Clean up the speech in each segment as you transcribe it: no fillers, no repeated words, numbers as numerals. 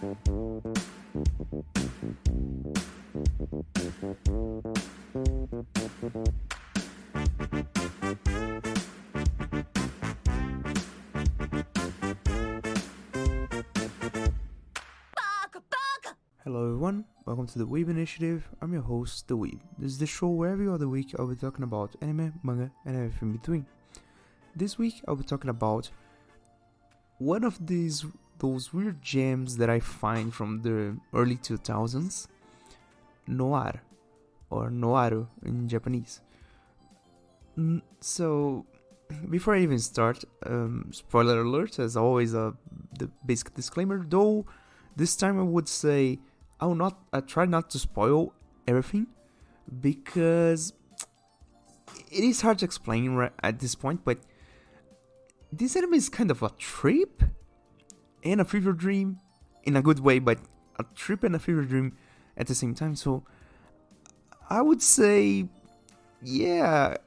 Hello everyone, welcome to the Weeb initiative. I'm your host, the Weeb. This is the show where every other week I'll be talking about anime, manga, and everything in between. This week I'll be talking about one of those weird gems that I find from the early 2000s, Noir, or Noiru in Japanese. So, before I even start, spoiler alert, as always, the basic disclaimer, though this time I would say I try not to spoil everything, because it is hard to explain right at this point, but this anime is kind of a trip and a fever dream in a good way, but a trip and a fever dream at the same time. So I would say, yeah,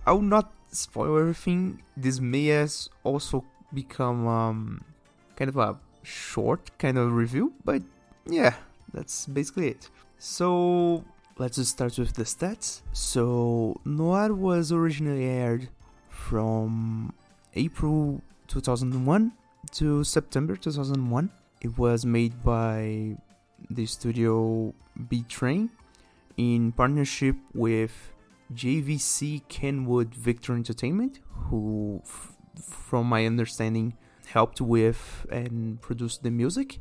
I will not spoil everything. This may also become kind of a short kind of review, but yeah, that's basically it. So let's just start with the stats. So Noir was originally aired from April 2001 to September 2001. It was made by the studio B-Train in partnership with JVC Kenwood Victor Entertainment, who from my understanding helped with and produced the music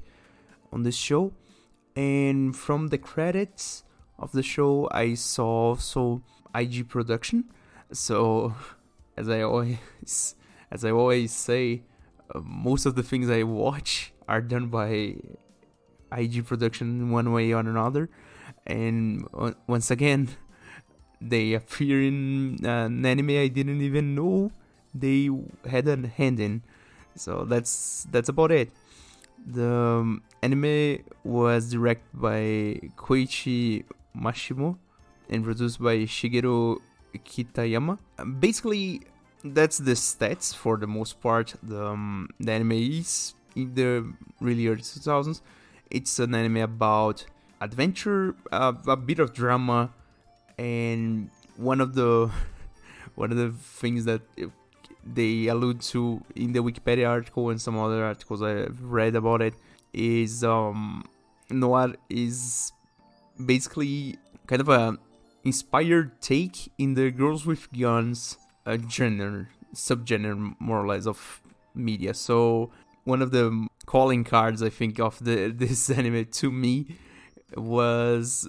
on this show. And from the credits of the show, I saw also IG Production. So as I always say, most of the things I watch are done by IG Production in one way or another. And once again, they appear in an anime I didn't even know they had a hand in. So that's about it. The anime was directed by Koichi Mashimo and produced by Shigeru Kitayama. Basically, that's the stats for the most part. The anime is in the really early 2000s. It's an anime about adventure, a bit of drama, and one of the things that they allude to in the Wikipedia article and some other articles I've read about it is Noir is basically kind of a inspired take in the Girls with Guns subgenre more or less of media. So one of the calling cards I think of this anime to me was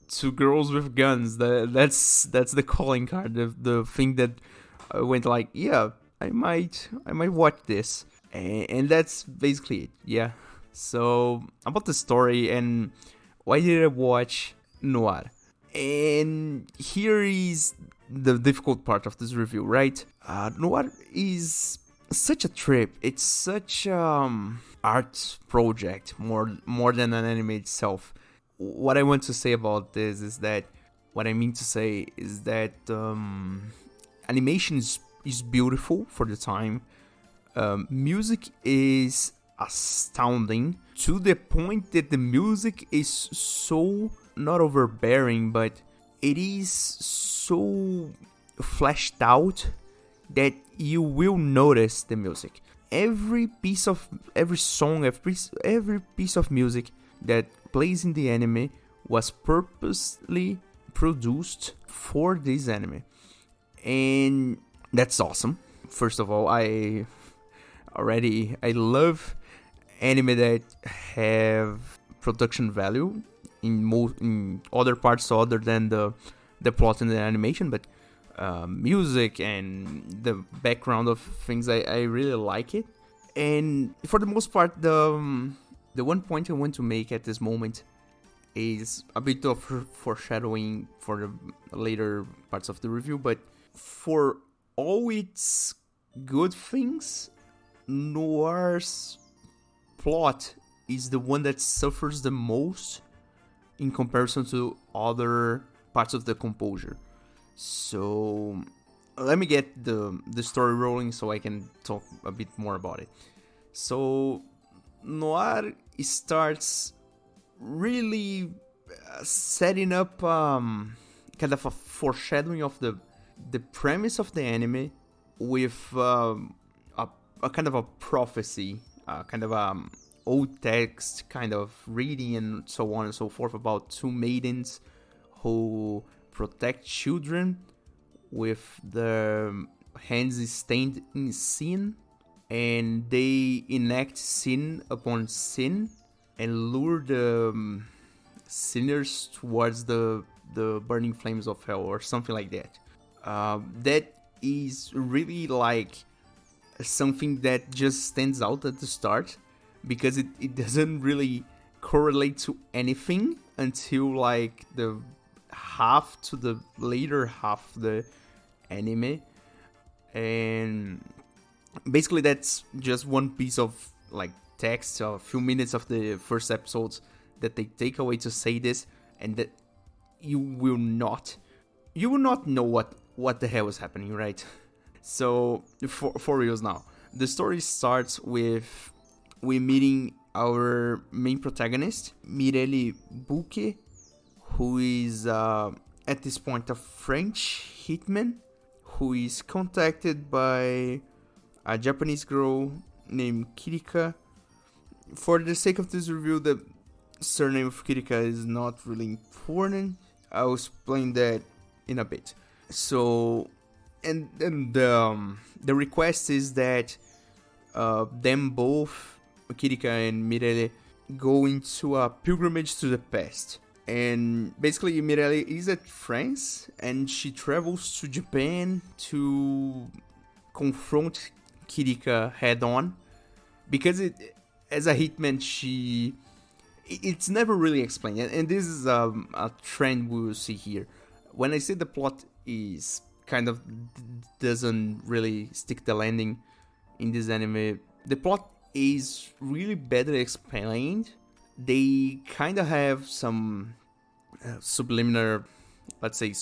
to Girls with Guns. That's the calling card, the thing that I went like, yeah, I might watch this, and that's basically it. Yeah. So about the story and why did I watch Noir? And here is the difficult part of this review, right? Noir is such a trip. It's such art project more than an anime itself. What I want to say about this is that animation is beautiful for the time. Music is astounding to the point that the music is so not overbearing, but it is so fleshed out that you will notice the music. Every song, every piece of music that plays in the anime was purposely produced for this anime. And that's awesome. First of all, I love anime that have production value in other parts other than the plot and the animation, but music and the background of things, I really like it. And for the most part, the one point I want to make at this moment is a bit of foreshadowing for the later parts of the review, but for all its good things, Noir's plot is the one that suffers the most in comparison to other parts of the composure. So let me get the story rolling so I can talk a bit more about it. So Noir starts really setting up kind of a foreshadowing of the premise of the anime with a kind of a prophecy, kind of old text kind of reading and so on and so forth about two maidens who protect children with their hands stained in sin, and they enact sin upon sin and lure the sinners towards the burning flames of hell or something like that. That is really like something that just stands out at the start, because it doesn't really correlate to anything until like the half to the later half of the anime. And basically that's just one piece of like text, a few minutes of the first episodes that they take away to say this, and that you will not know what the hell is happening, right? So for reals now, the story starts with we meeting our main protagonist, Mireille Bouquet, who is at this point a French hitman who is contacted by a Japanese girl named Kirika. For the sake of this review, the surname of Kirika is not really important. I'll explain that in a bit. So, and the request is that them both, Kirika and Mireille, go into a pilgrimage to the past. And basically Mireille is at France and she travels to Japan to confront Kirika head on, because as a hitman it's never really explained, and this is a trend we will see here. When I say the plot is kind of doesn't really stick the landing in this anime, the plot is really badly explained. They kind of have some subliminal, let's say,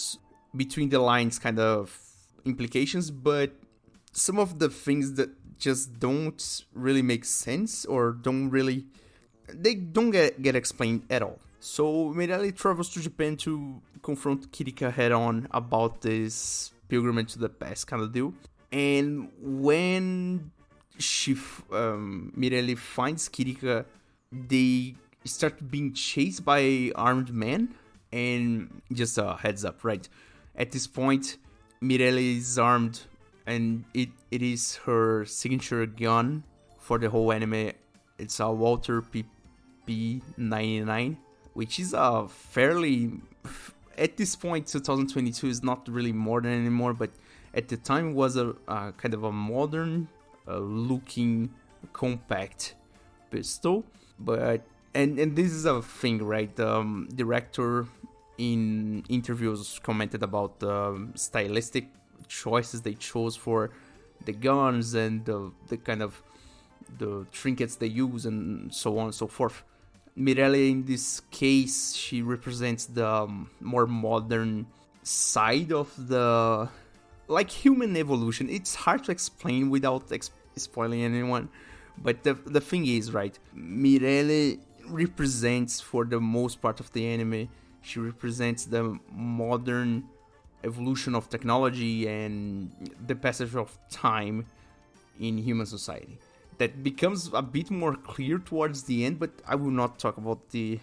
between the lines kind of implications, but some of the things that just don't really make sense or don't get explained at all. So Mireille travels to Japan to confront Kirika head on about this pilgrimage to the past kind of deal. And when Mireille finds Kirika, they start being chased by armed men. And just a heads up, right? At this point, Mireille is armed, and it is her signature gun for the whole anime. It's a Walther PP99, which is a fairly, at this point, 2022 is not really modern anymore, but at the time was a kind of a modern looking compact pistol. But and this is a thing, right? The director in interviews commented about the stylistic choices they chose for the guns and the kind of the trinkets they use and so on and so forth. Mireille, in this case, she represents the more modern side of the like human evolution. It's hard to explain without spoiling anyone, but the thing is, right, Mireille represents, for the most part of the anime, she represents the modern evolution of technology and the passage of time in human society. That becomes a bit more clear towards the end, but I will not talk about the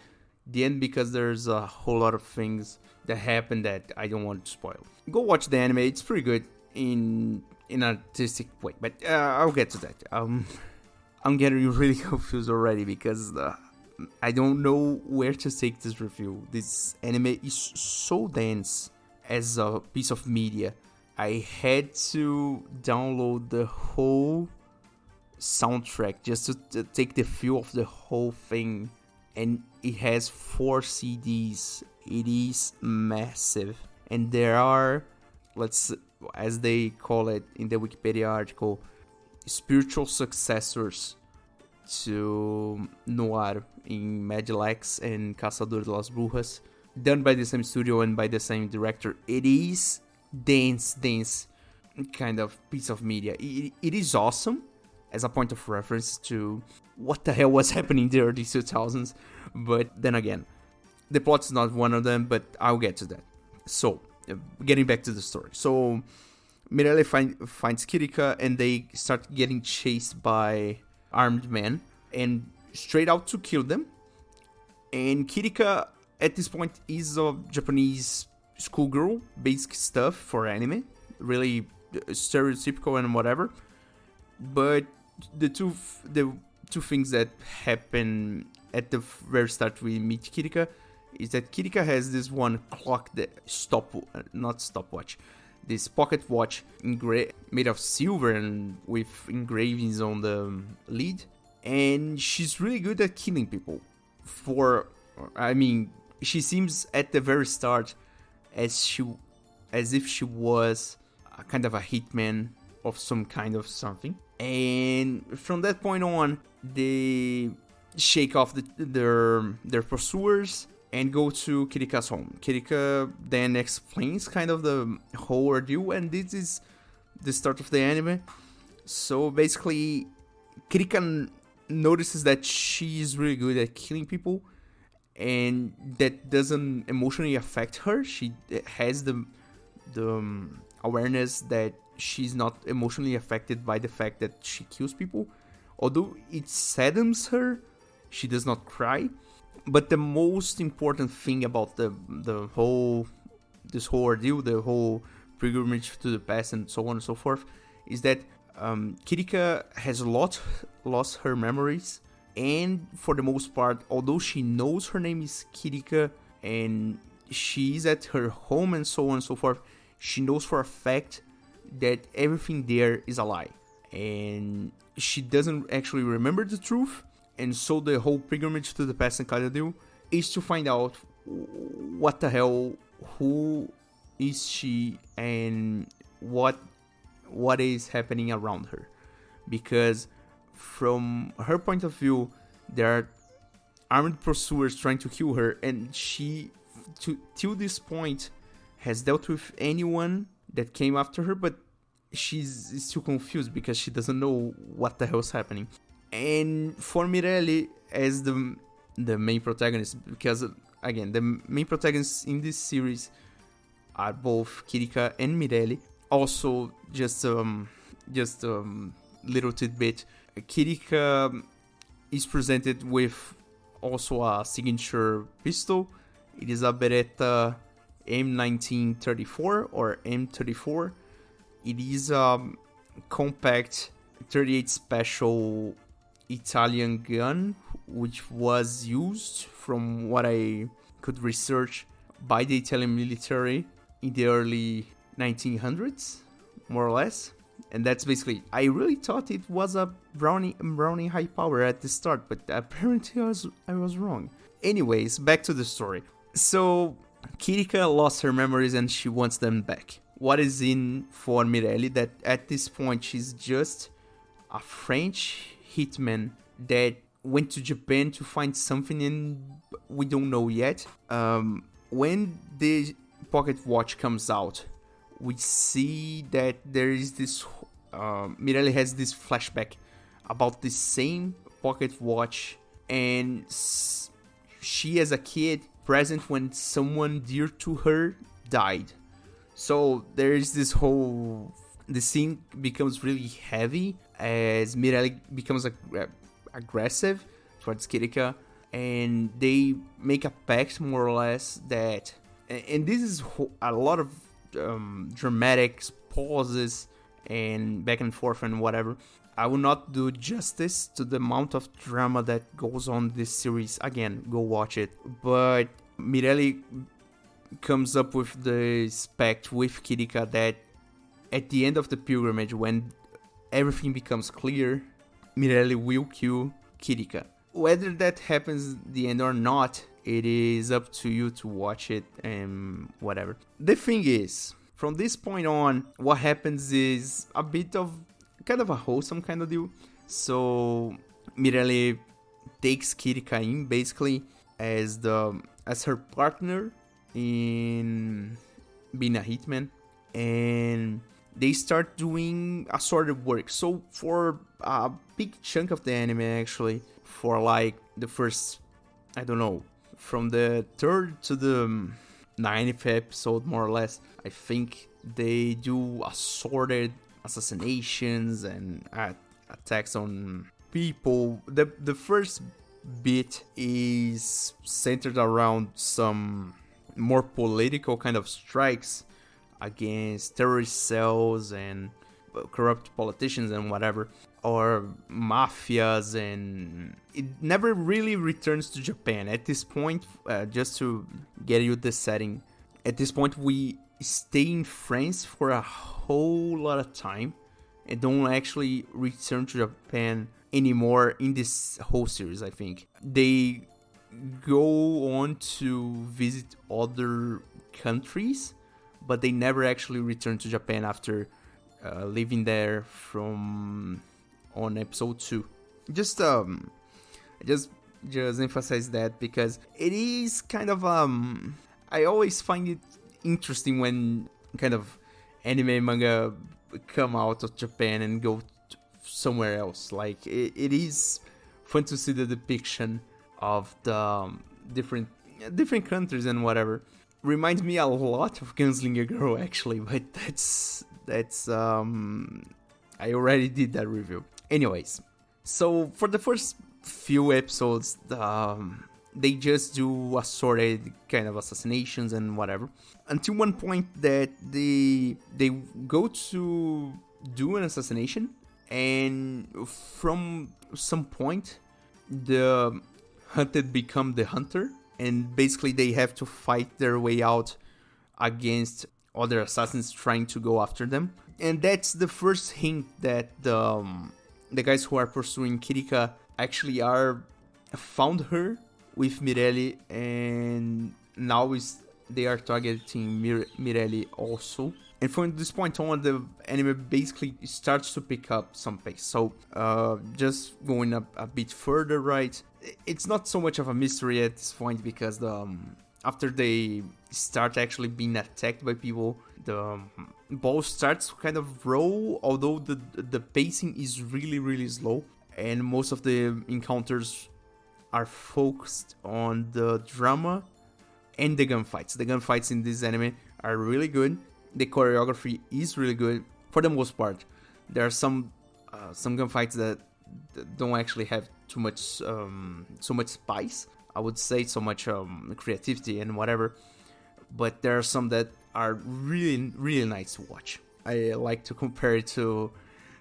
end because there's a whole lot of things that happen that I don't want to spoil. Go watch the anime; it's pretty good in an artistic way, but I'll get to that. I'm getting really confused already because I don't know where to take this review. This anime is so dense as a piece of media. I had to download the whole soundtrack just to take the feel of the whole thing, and it has 4 CDs. It is massive, and there are, as they call it in the Wikipedia article, spiritual successors to Noir in Magilax and Caçador de las Brujas, done by the same studio and by the same director. It is dense kind of piece of media. It is awesome as a point of reference to what the hell was happening in the early 2000s. But then again, the plot's not one of them, but I'll get to that. So, getting back to the story. So, Mirelle finds Kirika, and they start getting chased by armed men and straight out to kill them. And Kirika, at this point, is a Japanese schoolgirl, basic stuff for anime, really stereotypical and whatever. But the two things that happen at the very start we meet Kirika is that Kirika has this one clock that not stopwatch, this pocket watch made of silver and with engravings on the lead, and she's really good at killing people. She seems at the very start as if she was a kind of a hitman of some kind of something. And from that point on, they shake off their pursuers and go to Kirika's home. Kirika then explains kind of the whole ordeal, and this is the start of the anime. So basically, Kirika notices that she's really good at killing people, and that doesn't emotionally affect her. She has the awareness that she's not emotionally affected by the fact that she kills people. Although it saddens her, she does not cry. But the most important thing about this whole ordeal, the whole pilgrimage to the past and so on and so forth, is that Kirika has lost her memories. And for the most part, although she knows her name is Kirika and she's at her home and so on and so forth, she knows for a fact that everything there is a lie. And she doesn't actually remember the truth. And so the whole pilgrimage to the past and Kaladil is to find out what the hell, who is she, and what is happening around her. Because from her point of view, there are armed pursuers trying to kill her, and she, till this point, has dealt with anyone that came after her, but she's still confused because she doesn't know what the hell is happening. And for Mirelle as the main protagonist, because again, the main protagonists in this series are both Kirika and Mirelle. Also, just little tidbit, Kirika is presented with also a signature pistol. It is a Beretta M1934 or M34. It is a compact 38 special Italian gun, which was used, from what I could research, by the Italian military in the early 1900s, more or less. And that's basically, I really thought it was a Browning high power at the start, but apparently I was wrong. Anyways, back to the story. So Kirika lost her memories and she wants them back. What is in for Mirelle that at this point she's just a French hitman that went to Japan to find something, and we don't know yet. When the pocket watch comes out, we see that there is this Mirelle has this flashback about the same pocket watch, and she as a kid present when someone dear to her died. So there is this the scene becomes really heavy as Mirelle becomes aggressive towards Kirika, and they make a pact, more or less, that, and this is a lot of dramatic pauses and back and forth and whatever. I will not do justice to the amount of drama that goes on this series. Again, go watch it. But Mirelle comes up with the pact with Kirika that at the end of the pilgrimage, when everything becomes clear, Mirelle will kill Kirika. Whether that happens at the end or not, it is up to you to watch it and whatever. The thing is, from this point on, what happens is a bit of kind of a wholesome kind of deal. So Mirelle takes Kirika in basically as her partner in being a hitman, and they start doing assorted work. So for a big chunk of the anime, actually, for like the first, I don't know, from the third to the 90th episode, more or less, I think they do assorted assassinations and attacks on people. The first bit is centered around some more political kind of strikes against terrorist cells and corrupt politicians and whatever, or mafias, and it never really returns to Japan. At this point, just to get you the setting, at this point we stay in France for a whole lot of time and don't actually return to Japan anymore in this whole series. I think they go on to visit other countries, but they never actually return to Japan after living there from on episode 2. Just emphasize that because it is kind of I always find it interesting when kind of anime manga come out of Japan and go somewhere else. Like it is fun to see the depiction of the different countries and whatever. Reminds me a lot of Gunslinger Girl, actually, but that's I already did that review. Anyways, so for the first few episodes, they just do assorted kind of assassinations and whatever, until one point that they go to do an assassination, and from some point the hunted become the hunter, and basically they have to fight their way out against other assassins trying to go after them. And that's the first hint that the guys who are pursuing Kirika actually found her with Mirelli, and now they are targeting Mirelli also. And from this point on, the anime basically starts to pick up some pace. So just going a bit further, right? It's not so much of a mystery at this point, because after they start actually being attacked by people, the ball starts to kind of roll, although the pacing is really, really slow. And most of the encounters are focused on the drama and the gunfights. The gunfights in this anime are really good. The choreography is really good for the most part. There are some gunfights that don't actually have too much so much spice, I would say, so much creativity and whatever, but there are some that are really, really nice to watch. I like to compare it to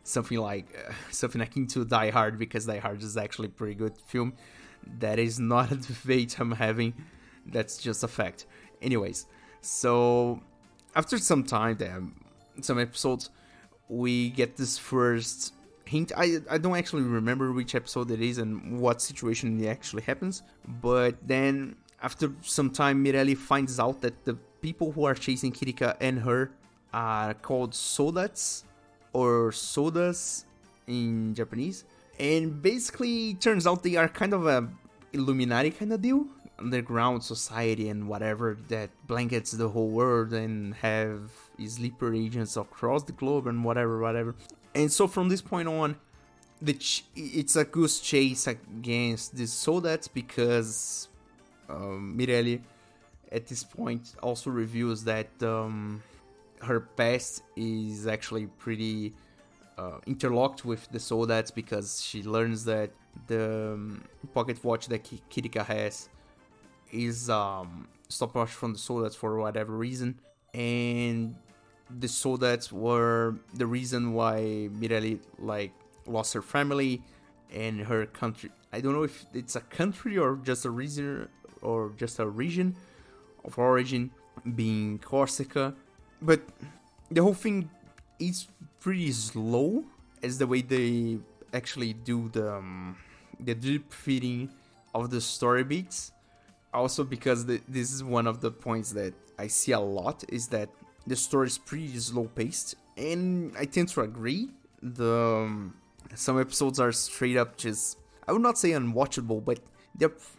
something akin to Die Hard, because Die Hard is actually a pretty good film. That is not a debate I'm having, that's just a fact. Anyways, so after some time, some episodes, we get this first hint. I don't actually remember which episode it is and what situation it actually happens, but then after some time, Mirelli finds out that the people who are chasing Kirika and her are called Soldats, or Sodas in Japanese, and basically it turns out they are kind of a Illuminati kind of deal, underground society and whatever, that blankets the whole world and have sleeper agents across the globe and whatever. And so from this point on, it's a goose chase against these Soldats, because Mirelli at this point also reveals that her past is actually pretty interlocked with the Soldats, because she learns that the pocket watch that Kirika has is stopwatch from the Soldats for whatever reason, and the Soldats were the reason why Mirelli lost her family and her country. I don't know if it's a country or just a region of origin, being Corsica, but the whole thing is pretty slow as the way they actually do the drip feeding of the story beats. Also because this is one of the points that I see a lot, is that the story is pretty slow paced, and I tend to agree. Some episodes are straight up just, I would not say unwatchable, but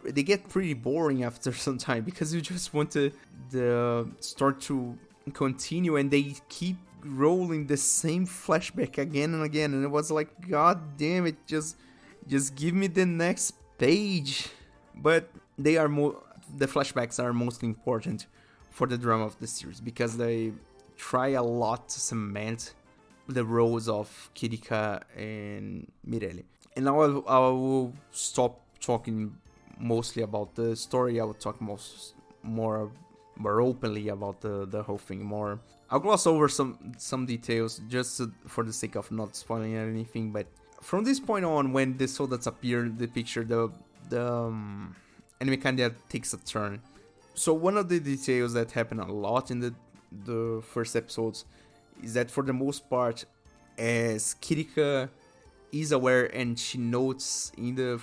they get pretty boring after some time, because you just want the story to continue, and they keep rolling the same flashback again and again, and it was like, god damn it, just give me the next page. But the flashbacks are mostly important for the drama of the series, because they try a lot to cement the roles of Kirika and Mirelle. And now I will stop talking mostly about the story. I will talk more openly about the whole thing. I'll gloss over some details just for the sake of not spoiling anything. But from this point on, when the soldiers appear in the picture, the anime kinda takes a turn. So one of the details that happen a lot in the first episodes is that, for the most part, as Kirika is aware and she notes in the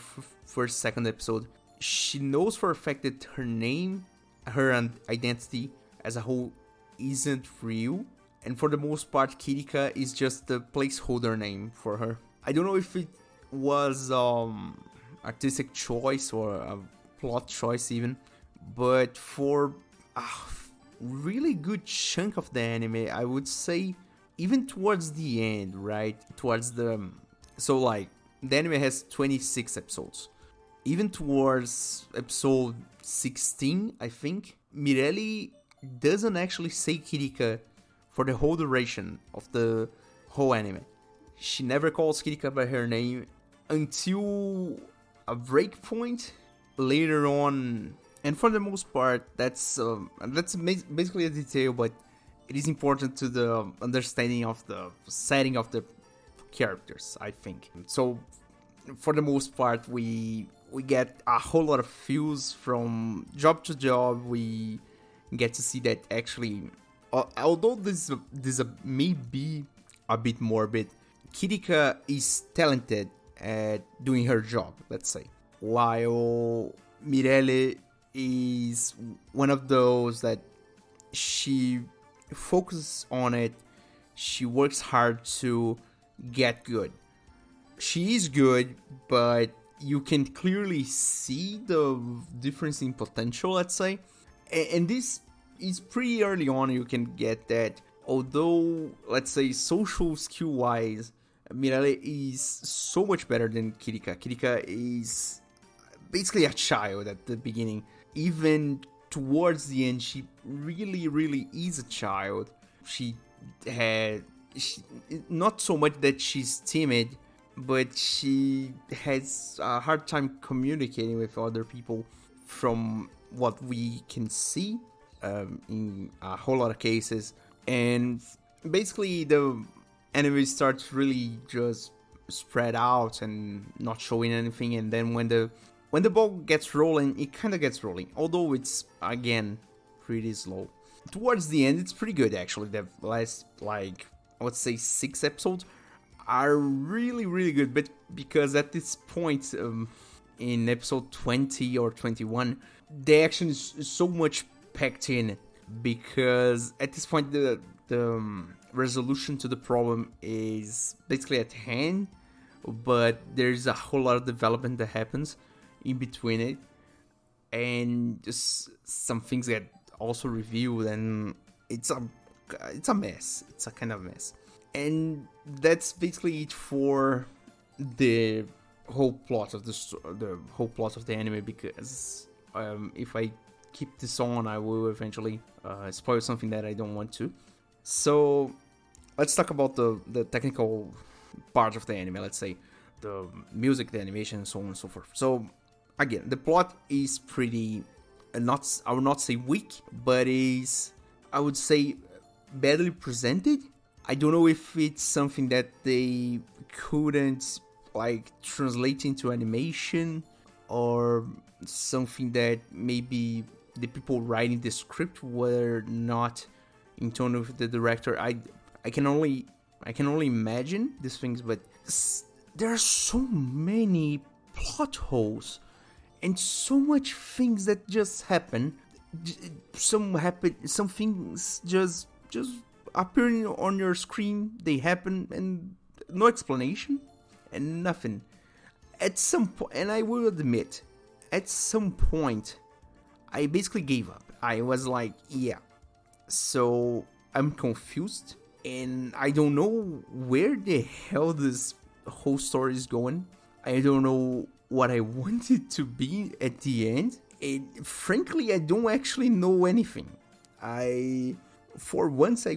second episode, she knows for a fact that her name, her identity as a whole, isn't real, and for the most part Kirika is just the placeholder name for her. I don't know if it was artistic choice or a plot choice even, but for a really good chunk of the anime, I would say, even towards the end, right? So like, the anime has 26 episodes. Even towards episode 16, I think, Mirelle doesn't actually say Kirika for the whole duration of the whole anime. She never calls Kirika by her name until a break point later on. And for the most part, that's basically a detail, but it is important to the understanding of the setting of the characters, I think. So, for the most part, we get a whole lot of feels from job to job. We get to see that actually, although this may be a bit morbid, Kirika is talented at doing her job, let's say, while Mirelle is one of those that she focuses on it. She works hard to get good. She is good, but you can clearly see the difference in potential, let's say. And this is pretty early on. You can get that, although, let's say, social skill wise, Mirelle is so much better than Kirika. Kirika is basically a child at the beginning. Even towards the end, she really is a child. She not so much that she's timid, but she has a hard time communicating with other people, from what we can see in a whole lot of cases. And basically the anime starts really just spread out and not showing anything, and then when the ball gets rolling, it kind of gets rolling, although it's, again, pretty slow. Towards the end, it's pretty good, actually. The last, like, I would say 6 episodes are really good, but because at this point, in episode 20 or 21, the action is so much packed in, because at this point, the resolution to the problem is basically at hand, but there's a whole lot of development that happens in between it, and just some things get also revealed, and it's a mess. It's a kind of mess, and that's basically it for the whole plot of the anime. Because if I keep this on, I will eventually spoil something that I don't want to. So let's talk about the technical part of the anime. Let's say the music, the animation, and so on and so forth. So again, the plot is pretty, I would not say weak, but is, I would say, badly presented. I don't know if it's something that they couldn't, like, translate into animation, or something that maybe the people writing the script were not in tone with the director. I can only imagine these things, but there are so many plot holes and so much things that just happen. Some things just appearing on your screen. They happen and no explanation and nothing. At some point, and I will admit, at some point, I basically gave up. I was like, yeah, so I'm confused. and I don't know where the hell this whole story is going. I don't know what I want it to be at the end. And frankly, I don't actually know anything. For once, I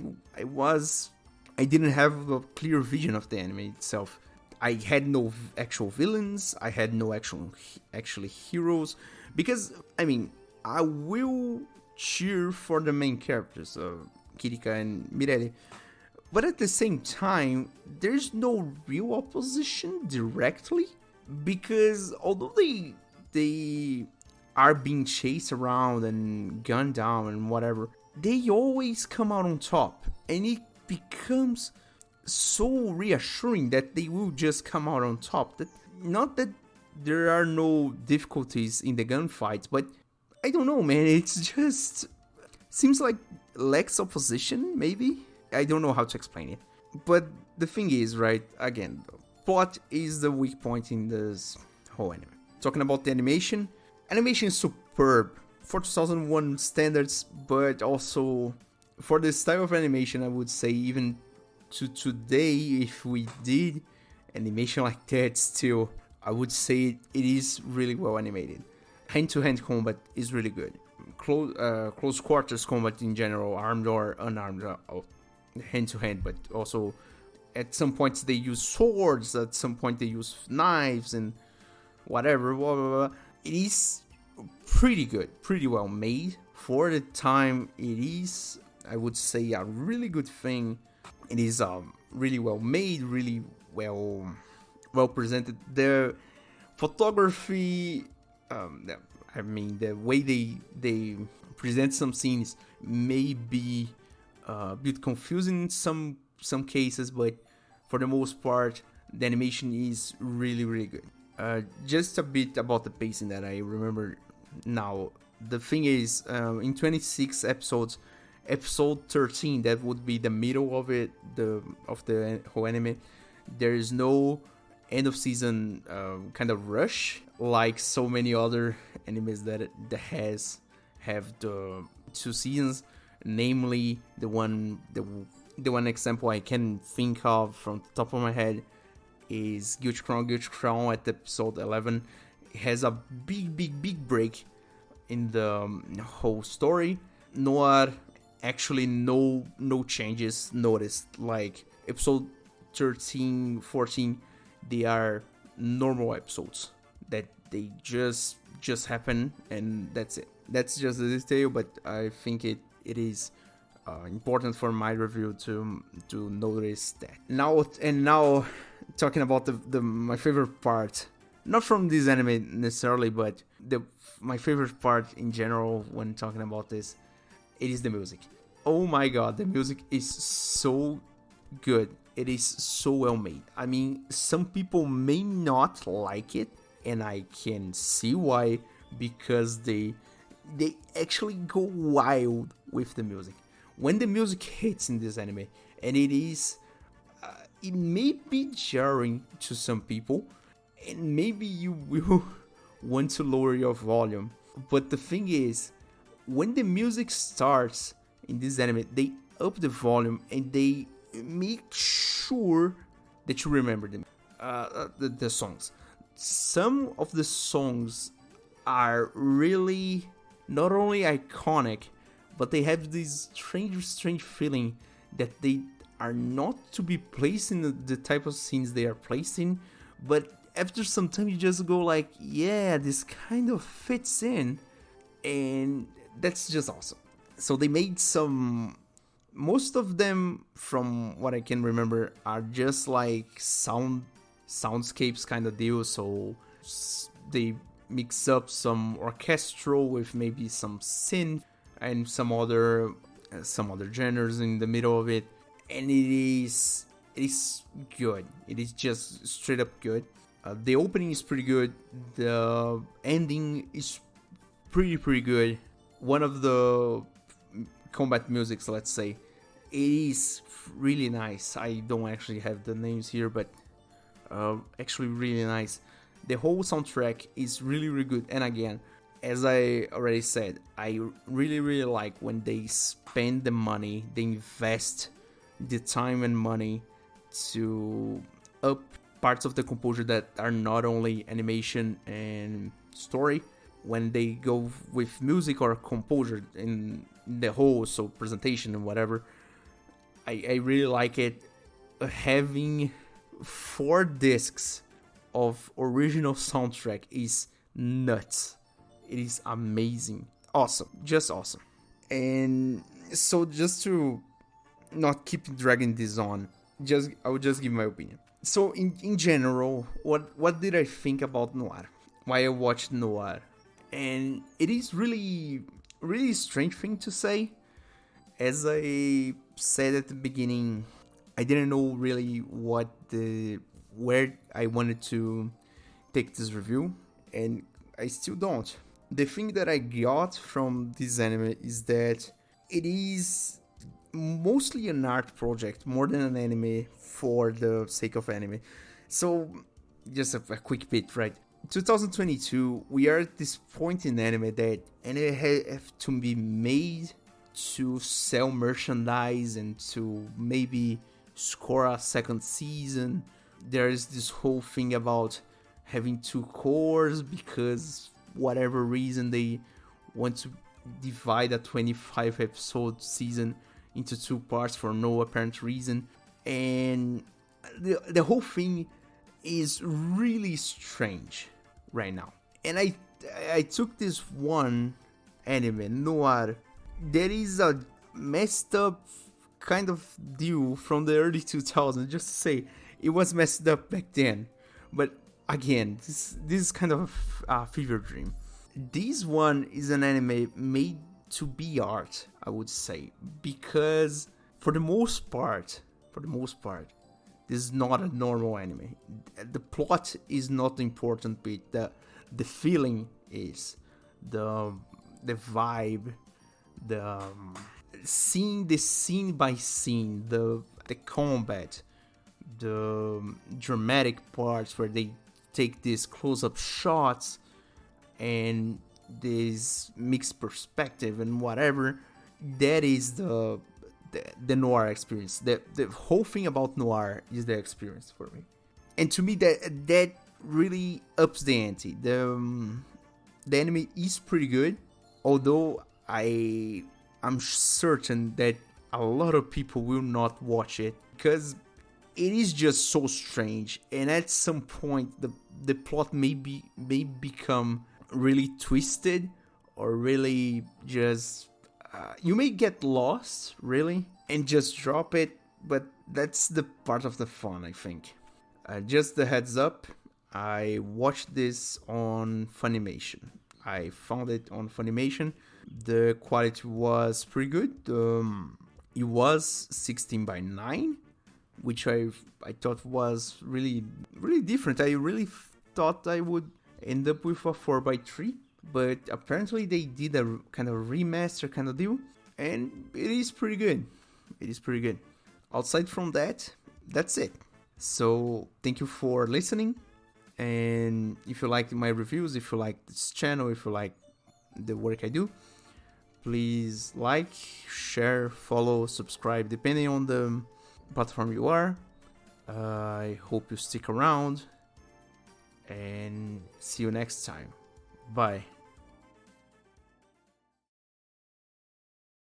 didn't have a clear vision of the anime itself. I had no actual villains. I had no actually heroes. Because, I mean, I will cheer for the main characters, Kirika and Mirelle. But at the same time, there's no real opposition directly. Because although they are being chased around and gunned down and whatever, they always come out on top. And it becomes so reassuring that they will just come out on top. That not that there are no difficulties in the gunfights, but I don't know, man. It's just seems like lacks opposition, maybe. I don't know how to explain it. But the thing is, right? Again, plot is the weak point in this whole anime. Talking about the animation is superb for 2001 standards, but also for the style of animation, I would say even to today, if we did animation like that still, I would say it is really well animated. Hand-to-hand combat is really good. Close quarters combat in general, armed or unarmed, hand-to-hand, but also at some points they use swords, at some point they use knives and whatever, blah, blah, blah. It is pretty good, pretty well made. For the time, it is, I would say, a really good thing. It is really well made, really well presented. The photography, I mean, the way they present some scenes may be a bit confusing in some cases, but for the most part, the animation is really, really good. Just a bit about the pacing that I remember now. The thing is, in 26 episodes, episode 13, that would be the middle of it, of the whole anime, there is no end of season kind of rush like so many other animes that have the 2 seasons, namely the one example I can think of from the top of my head is Guilty Crown at episode 11. It has a big break in the whole story. Noir, actually no changes noticed. Like episode 13, 14, they are normal episodes that they just happen, and that's it. That's just a detail, but I think it is important for my review to notice that. Now talking about my favorite part, not from this anime necessarily, but my favorite part in general when talking about this, it is the music. Oh my god, the music is so good. It is so well made. I mean, some people may not like it, and I can see why, because they actually go wild with the music. When the music hits in this anime, and it may be jarring to some people, and maybe you will want to lower your volume. But the thing is, when the music starts in this anime, they up the volume and they make sure that you remember the songs. Some of the songs are really not only iconic, but they have this strange feeling that they are not to be placed in the type of scenes they are placed in, but after some time you just go like, yeah, this kind of fits in, and that's just awesome. So they made most of them, from what I can remember, are just like soundscapes kind of deal. So they mix up some orchestral with maybe some synth and some other genres in the middle of it, and it is good. It is just straight up good. The opening is pretty good. The ending is pretty good. One of the combat musics, let's say, it is really nice. I don't actually have the names here, but actually really nice. The whole soundtrack is really good. And again, as I already said, I really like when they spend the money, they invest the time and money to up parts of the composure that are not only animation and story. When they go with music or composure in the whole, so presentation and whatever, I really like it. Having 4 discs of original soundtrack is nuts. It is amazing. Awesome. Just awesome. And so just to not keep dragging this on, I will just give my opinion. So in general, what did I think about Noir? Why I watched Noir? And it is really strange thing to say. As I said at the beginning, I didn't know really where I wanted to take this review, and I still don't. The thing that I got from this anime is that it is mostly an art project more than an anime for the sake of anime. So, just a quick bit, right? 2022, we are at this point in anime that anime have to be made to sell merchandise and to maybe score a second season. There is this whole thing about having 2 cores because whatever reason they want to divide a 25 episode season into 2 parts for no apparent reason. And the whole thing is really strange right now. And I took this one anime, Noir, that is a messed up kind of deal from the early 2000s, just to say it was messed up back then. But again, this is kind of a fever dream. This one is an anime made to be art, I would say, because for the most part, this is not a normal anime. The plot is not the important bit. The feeling is the vibe, the seeing the scene by scene, the combat, the dramatic parts where they take these close-up shots and this mixed perspective and whatever. That is the Noir experience. The whole thing about Noir is the experience for me. And to me, that really ups the ante. The anime is pretty good, although I'm certain that a lot of people will not watch it because it is just so strange, and at some point the plot may become really twisted or really just you may get lost really and just drop it, but that's the part of the fun, I think. Just a heads up, I watched this on Funimation. I found it on Funimation. The quality was pretty good. It was 16:9, which I thought was really different. I really thought I would end up with a 4:3, but apparently they did a kind of remaster kind of deal, and it is pretty good. Outside from that, that's it. So thank you for listening, and if you like my reviews, if you like this channel, if you like the work I do, please like, share, follow, subscribe, depending on the platform you are. I hope you stick around, and see you next time. Bye.